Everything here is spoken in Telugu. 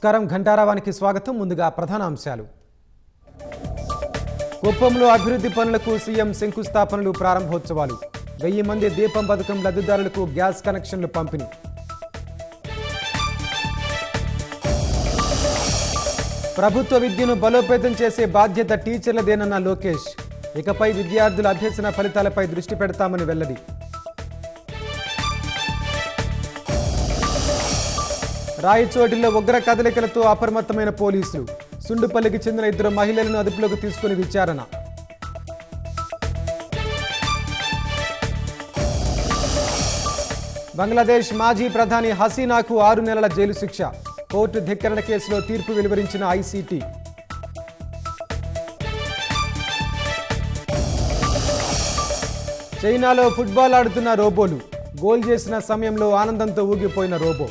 నమస్కారం ఘంటారావానికి స్వాగతం. ముందుగా ప్రధాన అంశాలు. కుప్పంలో అభివృద్ధి పనులకు సీఎం శంకుస్థాపనలు, ప్రారంభోత్సవాలు. 1000 మంది దీపం పథకం లబ్ధిదారులకు గ్యాస్ కనెక్షన్లు పంపిణీ. ప్రభుత్వ విద్యను బలోపేతం చేసే బాధ్యత టీచర్లదేనన్న లోకేష్. ఇకపై విద్యార్థుల అభ్యసన ఫలితాలపై దృష్టి పెడతామని వెల్లడి. రాయచోటిలో ఉగ్ర కదలికలతో అప్రమత్తమైన పోలీసులు. సుండుపల్లికి చెందిన 2 మహిళలను అదుపులోకి తీసుకుని విచారణ. బంగ్లాదేశ్ మాజీ ప్రధాని హసీనాకు 6 నెలల జైలు శిక్ష. కోర్టు ధిక్కరణ కేసులో తీర్పు వెలువరించిన ఐసీటీ. చైనాలో ఫుట్బాల్ ఆడుతున్న రోబోలు. గోల్ చేసిన సమయంలో ఆనందంతో ఊగిపోయిన రోబో.